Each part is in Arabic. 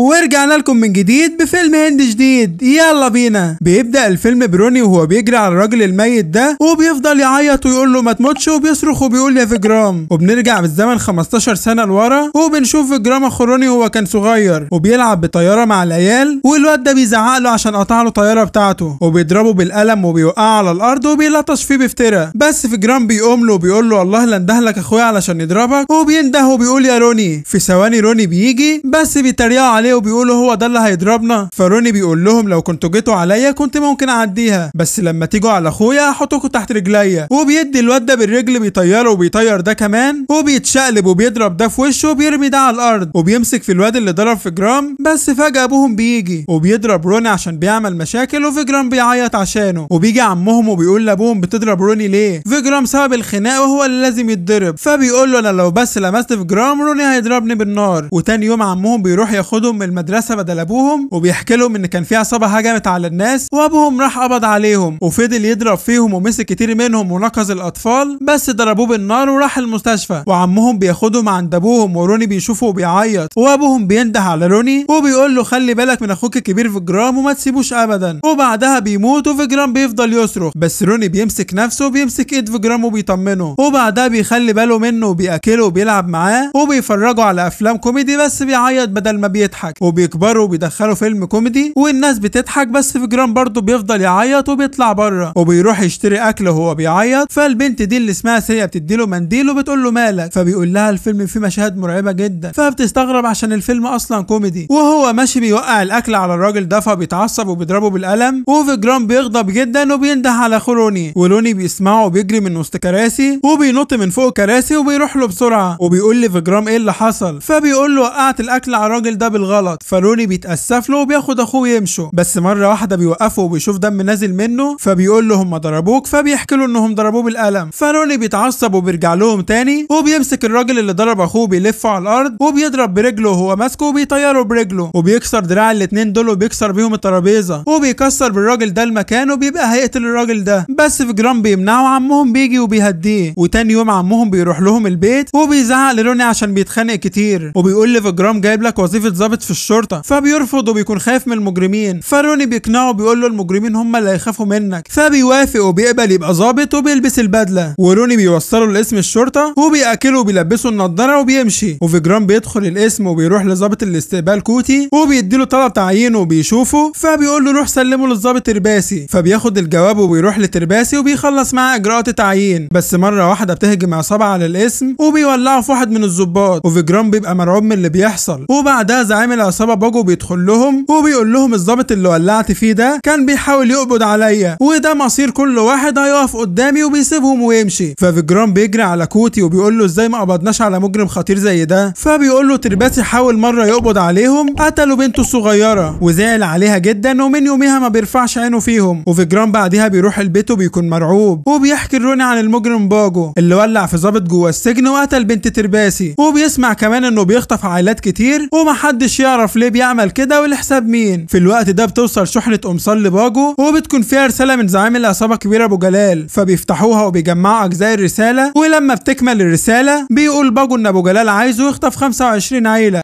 ورجعنا لكم من جديد بفيلم هندي جديد. يلا بينا. بيبدأ الفيلم بروني وهو بيجري على الراجل الميت ده وبيفضل يعيط ويقول له ما تموتش وبيصرخ وبيقول يا فيجرام. وبنرجع بالزمن 15 سنة لورا وبنشوف فيجرام اخو روني وهو كان صغير وبيلعب بطيارة مع العيال، والواد ده بيزعق له عشان قطع له طيارة بتاعته وبيضربه بالقلم وبيوقعه على الارض وبيلطش فيه بفترة. بس فيجرام بيقوم له وبيقول له الله لا اندهلك اخويا علشان يضربك، وبينده وبيقول يا روني. في ثواني روني بيجي بس بيتريقوا عليه وبيقولوا هو ده اللي هيضربنا. فروني بيقول لهم لو كنتوا جيتوا عليا كنت ممكن اعديها، بس لما تيجوا على اخويا هحطكوا تحت رجليا. وبيدي الواد ده بالرجل بيطيره وبيطير ده كمان وبيتشقلب وبيضرب ده في وشه وبيرمي ده على الارض وبيمسك في الواد اللي ضرب فيجرام. بس فجأة ابوهم بيجي وبيضرب روني عشان بيعمل مشاكل وفيجرام بيعيط عشانه. وبيجي عمهم وبيقول لابوهم بتضرب روني ليه؟ فيجرام سبب الخناق وهو اللي لازم يتضرب. فبيقول له انا لو بس لمست فيجرام روني هيضربني بالنار. وتاني يوم عمهم بيروح ياخدهم من المدرسة بدل ابوهم وبيحكي لهم ان كان في عصابة هجمت على الناس وابوهم راح قبض عليهم وفضل يضرب فيهم ومسك كتير منهم ونقذ الاطفال، بس ضربوه بالنار وراح المستشفى. وعمهم بياخدهم عند ابوهم وروني بيشوفه وبيعيط وابوهم بينده على روني وبيقول له خلي بالك من اخوك الكبير فيجرام وما تسيبوش ابدا. وبعدها بيموت وفيجرام بيفضل يصرخ، بس روني بيمسك نفسه وبيمسك ايد فيجرام وبيطمنه. وبعدها بيخلي باله منه وبياكله وبيلعب معاه وبيفرجوا على افلام كوميدي بس بيعيط بدل ما بيضحك. وبيكبروا وبيدخلوا فيلم كوميدي والناس بتضحك بس فيجرام برضه بيفضل يعيط وبيطلع بره وبيروح يشتري اكل وهو بيعيط. فالبنت دي اللي اسمها سيا بتديله منديل وبتقول له مالك، فبيقول لها الفيلم فيه مشاهد مرعبه جدا. فبتستغرب عشان الفيلم اصلا كوميدي. وهو ماشي بيوقع الاكل على الراجل ده فبيتعصب وبيضربه بالقلم وفيجرام بيغضب جدا وبينده على اخو روني. وروني بيسمعه وبيجري من وسط كراسي وبينط من فوق كراسي وبيروح له بسرعه وبيقول لفيجرام ايه اللي حصل. فبيقول له وقعت الاكل على الراجل ده بالغلط. فروني بيتاسف له وبياخد اخوه يمشوا، بس مره واحده بيوقفه وبيشوف دم نازل منه فبيقول له هم ضربوك؟ فبيحكي له انهم ضربوه بالقلم. فروني بيتعصب وبيرجع لهم تاني وبيمسك الراجل اللي ضرب اخوه بيلفه على الارض وبيضرب برجله وهو ماسكه وبيطيره برجله وبيكسر دراع الاتنين دول وبيكسر بيهم الترابيزه وبيكسر بالراجل ده المكان وبيبقى هيقتل الراجل ده. بس فيجرام بيمنعه وعمهم بيجي وبيهديه. وتاني يوم عمهم بيروح لهم البيت وبيزعق لروني عشان بيتخانق كتير وبيقول لفيجرام جايب لك وظيفه ضابط في الشرطه. فبيرفض وبيكون خايف من المجرمين. فروني بيقنعه وبيقول له المجرمين هم اللي هيخافوا منك. فبيوافق وبيقبل يبقى ضابط وبيلبس البدله. وروني بيوصله لاسم الشرطه وبياكله وبيلبسه النضاره وبيمشي. وفيجرام بيدخل الاسم وبيروح لضابط الاستقبال كوتي وبيديله طلب تعيين وبيشوفه. فبيقول له روح سلمه للضابط ترباسي. فبياخد الجواب وبيروح لترباسي وبيخلص معاه اجراءات التعيين. بس مره واحده بتهجم عصابه على الاسم وبيولعوا في واحد من الضباط وفيجرام بيبقى مرعوب من اللي بيحصل. وبعدها زعيم العصابه باجو بيدخل لهم وبيقول لهم الضابط اللي ولعت فيه ده كان بيحاول يقبض عليا وده مصير كل واحد هيقف قدامي وبيسيبهم ويمشي. ففيجرام بيجري على كوتي وبيقول له ازاي ما قبضناش على مجرم خطير زي ده. فبيقول له ترباسي حاول مره يقبض عليهم قتلوا بنته الصغيره وزعل عليها جدا ومن يوميها ما بيرفعش عينه فيهم. وفيجرام بعدها بيروح البيت وبيكون مرعوب وبيحكي روني عن المجرم باجو اللي ولع في ضابط جوه السجن وقتل بنت ترباسي. وبيسمع كمان انه بيخطف عائلات كتير ومحدش يعرف ليه بيعمل كده ولحساب مين. في الوقت ده بتوصل شحنه قمصان لباجو وبتكون فيها رساله من زعيم العصابه الكبيره ابو جلال. فبيفتحوها وبيجمعوا اجزاء الرساله ولما بتكمل الرساله بيقول باجو ان ابو جلال عايزه يخطف 25 عيله.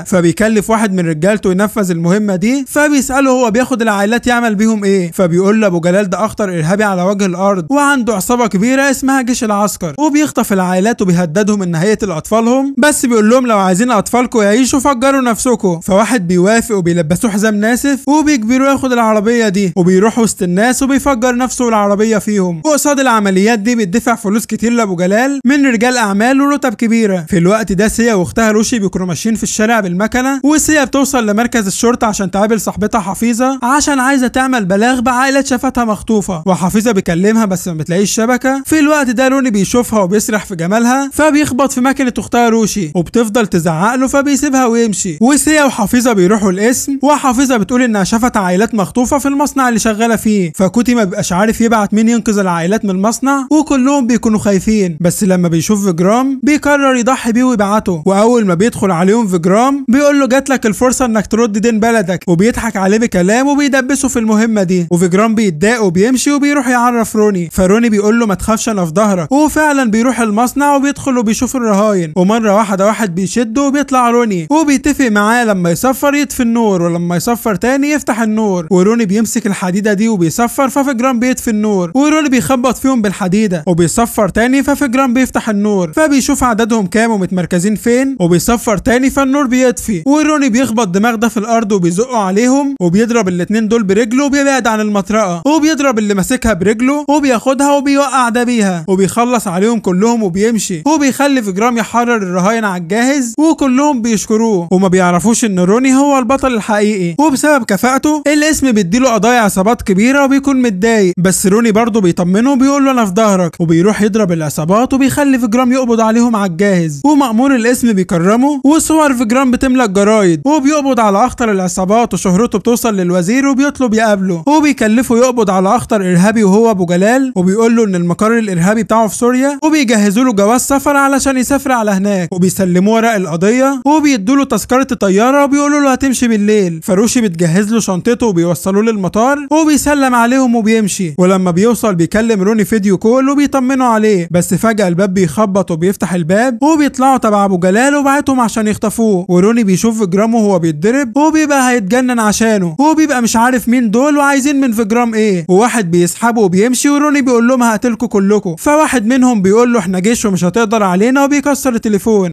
فبيكلف واحد من رجالته ينفذ المهمه دي. فبيساله هو بياخد العائلات يعمل بيهم ايه. فبيقول له ابو جلال ده اخطر ارهابي على وجه الارض وعنده عصابه كبيره اسمها جيش العسكر وبيخطف العائلات وبيهددهم ان هيقتل اطفالهم، بس بيقول لهم لو عايزين اطفالكم يعيشوا فجروا نفسكم. فواحد بيوافق وبيلبسوه حزام ناسف وبيجبروه ياخد العربيه دي وبيروح وسط الناس وبيفجر نفسه والعربيه فيهم. وقصاد العمليات دي بيدفع فلوس كتير لابو جلال من رجال اعمال ورتب كبيره. في الوقت ده سيا واختها روشي بيكونوا ماشيين في الشارع المكنه وسيا بتوصل لمركز الشرطه عشان تقابل صاحبتها حفيظه عشان عايزه تعمل بلاغ بعائله شافتها مخطوفه. وحفيظه بيكلمها بس ما بتلاقيش شبكه. في الوقت ده روني بيشوفها وبيسرح في جمالها فبيخبط في مكنه اختها روشي وبتفضل تزعق له فبيسيبها ويمشي. وسيا وحفيظه بيروحوا القسم وحفيظه بتقول انها شافت عائلات مخطوفه في المصنع اللي شغاله فيه. فكوتي ما بيبقاش عارف يبعت مين ينقذ العائلات من المصنع وكلهم بيكونوا خايفين. بس لما بيشوف فيجرام بيقرر يضحي بيه ويبعته. واول ما بيدخل عليهم فيجرام فجرام بيقول له جات لك الفرصه انك ترد دين بلدك، وبيضحك عليه بكلام وبيدبسه في المهمه دي. وفجرام بيتضايق وبيمشي وبيروح يعرف روني، فروني بيقول له ما تخافش انا في ظهرك. وفعلا بيروح المصنع وبيدخل وبيشوف الرهاين، ومره واحد بيشده وبيطلع روني وبيتفق معاه لما يصفر يطفي النور، ولما يصفر تاني يفتح النور. وروني بيمسك الحديده دي وبيصفر، ففجرام بيطفي النور، وروني بيخبط فيهم بالحديده وبيصفر تاني، ففجرام بيفتح النور، فبيشوف عددهم كام ومتمركزين فين، وبيصفر تاني فالنور بيطفي. وروني بيخبط دماغ ده في الارض وبيزقه عليهم، وبيضرب الاتنين دول برجله وبيبعد عن المطرقه، وبيضرب اللي ماسكها برجله وبياخدها وبيوقع ده بيها، وبيخلص عليهم كلهم وبيمشي، وبيخلي فجرام يحرر الرهاين على الجاهز، وكلهم بيشكروه وما بيعرفوش ان روني هو البطل الحقيقي. وبسبب كفاءته الاسم بيديله قضايا عصابات كبيره وبيكون متضايق، بس روني برضه بيطمنه وبيقول له انا في ظهرك، وبيروح يضرب العصابات وبيخلي فجرام يقبض عليهم على الجاهز. ومأمور الاسم بيكرمه، وصور فجرام بتملى الجرايد، وبيقبض على اخطر العصابات وشهرته بتوصل للوزير وبيطلب يقابله، وبيكلفه يقبض على اخطر ارهابي وهو ابو جلال، وبيقول له ان المقر الارهابي بتاعه في سوريا، وبيجهزوا له جواز سفر علشان يسافر على هناك، وبيسلموه ورق القضيه وبيدوا له تذكره الطياره وبيقولوا له هتمشي بالليل. فروشي بتجهز له شنطته وبيوصلوه للمطار وبيسلم عليهم وبيمشي. ولما بيوصل بيكلم روني فيديو كول وبيطمنوا عليه، بس فجأة الباب بيخبط وبيفتح الباب وبيطلعوا تبع ابو جلال وبعتهم عشان يخطفوه. وروني بيشوف فجرام وهو بيتضرب وبيبقى هيتجنن عشانه، وبيبقى مش عارف مين دول وعايزين من فجرام ايه. وواحد بيسحبه وبيمشي، وروني بيقول لهم هقتلكوا كلكم. فواحد منهم بيقول له احنا جيش ومش هتقدر علينا، وبيكسر التليفون.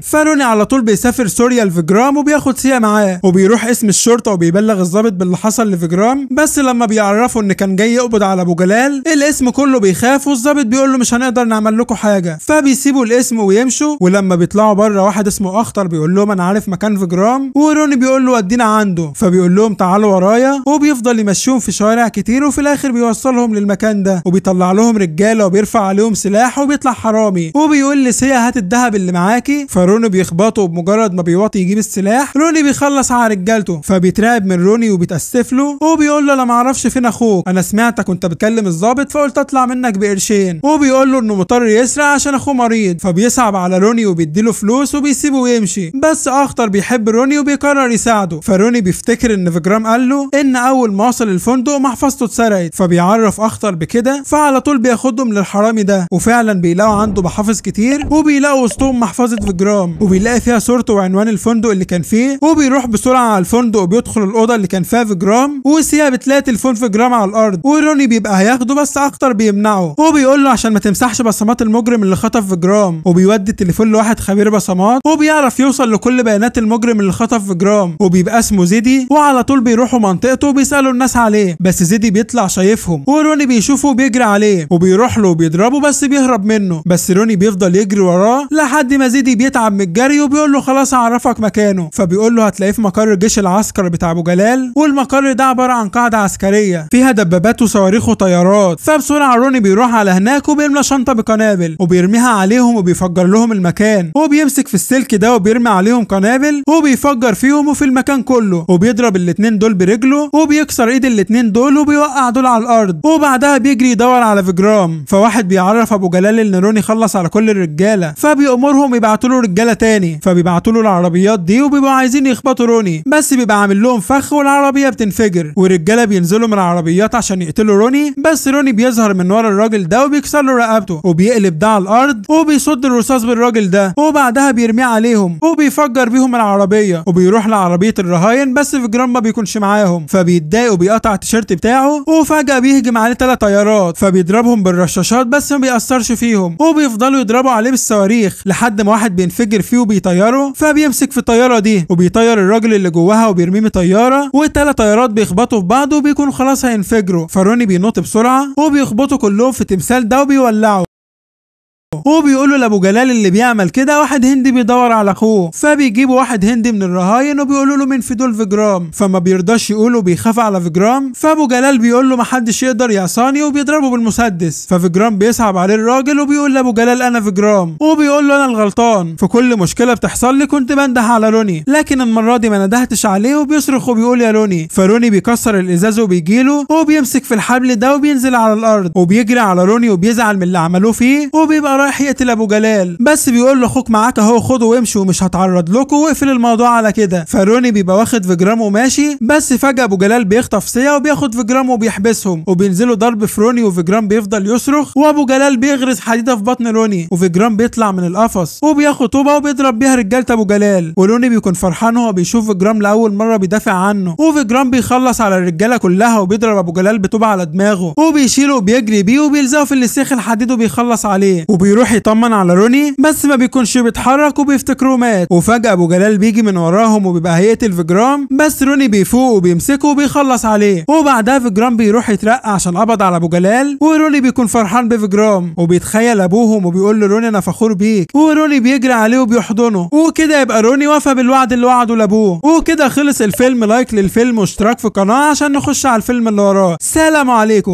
فروني على طول بيسافر سوريا لفجرام وبياخد سيا معاه، وبيروح اسم الشرطه وبيبلغ الضابط باللي حصل لفجرام. بس لما بيعرفوا ان كان جاي يقبض على ابو جلال الاسم كله بيخاف، والضابط بيقول له مش هنقدر نعمل لكم حاجه، فبيسيبوا الاسم ويمشوا. ولما بيطلعوا بره واحد اسمه اخطر بيقول لهم انا عارف مكان فجرام، وروني بيقول له ودينا عنده، فبيقول لهم تعالوا ورايا، وبيفضل يمشيهم في شوارع كتير، وفي الاخر بيوصلهم للمكان ده، وبيطلع لهم رجاله وبيرفع عليهم سلاح وبيطلع حرامي، وبيقول لسيا هات الذهب اللي معاكي. فروني بيخبطه، وبمجرد ما بيواطي يجيب السلاح روني بيخلص على رجالته، فبيترعب من روني وبيتاسف له، وبيقول له انا ما اعرفش فين اخوك، انا سمعتك وانت بتكلم الضابط فقلت اطلع منك بقرشين. وبيقول له انه مضطر يسرق عشان اخوه مريض، فبيصعب على روني وبيديله فلوس وبيسيبه ويمشي. بس اخطر بيحب روني وبيقرر يساعده، فروني بيفتكر ان فجرام قال له ان اول ما وصل الفندق محفظته اتسرقت، فبيعرف اخطر بكده، فعلى طول بياخدهم للحرامي ده، وفعلا بيلاقوا عنده محافظ كتير، وبيلاقوا وسطهم محفظه فجرام وبيلاقي فيها صورته وعنوان الفندق اللي كان فيه. وبيروح بسرعه على الفندق وبيدخل الاوضه اللي كان فيها فجرام، وسيا بتلاقي تليفون فجرام على الارض، وروني بيبقى هياخده بس اخطر بيمنعه، وبيقول له عشان ما تمسحش بصمات المجرم اللي خطف فجرام، وبيودي التليفون لواحد خبير بصمات وبيعرف يوصل لكل بيانات المجرم اللي خطف فجرام، وبيبقى اسمه زيدي، وعلى طول بيروحوا منطقته وبيسالوا الناس عليه، بس زيدي بيطلع شايفهم، وروني بيشوفه وبيجري عليه وبيروح له وبيضربه بس بيهرب منه، بس روني بيفضل يجري وراه لحد ما زيدي بيتعب من الجري، وبيقول له خلاص هعرفك مكانه، فبيقول له هتلاقيه في مقر الجيش العسكري بتاع ابو جلال، والمقر ده عباره عن قاعده عسكريه فيها دبابات وصواريخ وطيارات. فبسرعه روني بيروح على هناك وبيملى شنطه بقنابل وبيرميها عليهم وبيفجر لهم المكان، وبيمسك في السلك ده وبيرمي عليهم قنابل وبيفجر فيهم وفي المكان كله، وبيضرب الاتنين دول برجله وبيكسر ايد الاتنين دول وبيوقع دول على الارض، وبعدها بيجري يدور على فجرام. فواحد بيعرف ابو جلال ان روني خلص على كل الرجاله، فبيأمرهم يبعتوا له رجاله تاني، فبيبعتوا له العربيات دي وبيبقوا عايزين يخبطوا روني، بس بيبقى عامل لهم فخ والعربيه بتنفجر، والرجاله بينزلوا من العربيات عشان يقتلوا روني، بس روني بيظهر من ورا الراجل ده وبيكسر له رقبته وبيقلب ده على الارض وبيصد الرصاص بالراجل ده، وبعدها بيرميه عليهم وبيفجر بيهم العربيه، وبيروح لعربيه الرهاين بس فجرام ما بيكونش معاهم، فبيتضايق وبيقطع التيشيرت بتاعه، وفجاه بيهجم عليه 3 طيارات فبيضربهم بالرشاشات بس ما بيأثرش فيهم، وبيفضلوا يضربوا عليه بالصواريخ لحد ما واحد بينفجر فيه وبيطيره، فبيمسك في الطياره دي وبيطير الراجل اللي جواها وبيرميه من الطياره، وال3 طيارات بيخبطوا في بعض وبيكونوا خلاص هينفجروا، فروني بينط بسرعه وبيخبطوا كلهم في التمثال ده وبيولعوا، وبيقولوا لابو جلال اللي بيعمل كده واحد هندي بيدور على اخوه، فبيجيبوا واحد هندي من الرهاين وبيقولوا له مين في دول فجرام، فما بيرضاش يقوله بيخاف على فجرام، فابو جلال بيقول له محدش يقدر يعصاني وبيضربه بالمسدس، ففجرام بيصعب عليه الراجل وبيقول لابو جلال انا فجرام، وبيقول له انا الغلطان في كل مشكله بتحصل لي كنت بنده على روني، لكن المره دي ما ندهتش عليه، وبيصرخ وبيقول يا روني، فروني بيكسر الازاز وبيجيله وبيمسك في الحبل ده وبينزل على الارض وبيجري على روني وبيزعل من اللي عملوه فيه، وبيبقى رايح رايح يقتل ابو جلال، بس بيقول له اخوك معاك اهو، خده وامشي ومش هتعرض لكم واقفل الموضوع على كده. فروني بيبقى واخد فيجرام وماشي، بس فجأة ابو جلال بيخطف سيا وبياخد فيجرام وبيحبسهم، وبينزلوا ضرب في روني، وفيجرام بيفضل يصرخ، وابو جلال بيغرز حديده في بطن روني، وفيجرام بيطلع من القفص وبياخد طوبه وبيضرب بيها رجاله ابو جلال. وروني بيكون فرحان وهو بيشوف فيجرام لاول مره بيدافع عنه، وفيجرام بيخلص على الرجاله كلها وبيضرب ابو جلال بطوبه على دماغه، وبيشيله وبيجري بيه وبيلزقه في السيخ الحديد وبيخلص عليه، وبيروح يطمن على روني بس ما بيكونش بيتحرك وبيفتكروه مات. وفجأة ابو جلال بيجي من وراهم وبيبقى هيقتل فيجرام، بس روني بيفوق وبيمسكه وبيخلص عليه، وبعدها فيجرام بيروح يترقى عشان قبض على ابو جلال. وروني بيكون فرحان بفيجرام وبيتخيل ابوهم وبيقول له روني انا فخور بيك، وروني بيجري عليه وبيحضنه، وكده يبقى روني وفى بالوعد اللي وعده لابوه. وكده خلص الفيلم. لايك للفيلم واشتراك في القناة عشان نخش على الفيلم اللي وراه. سلام عليكم.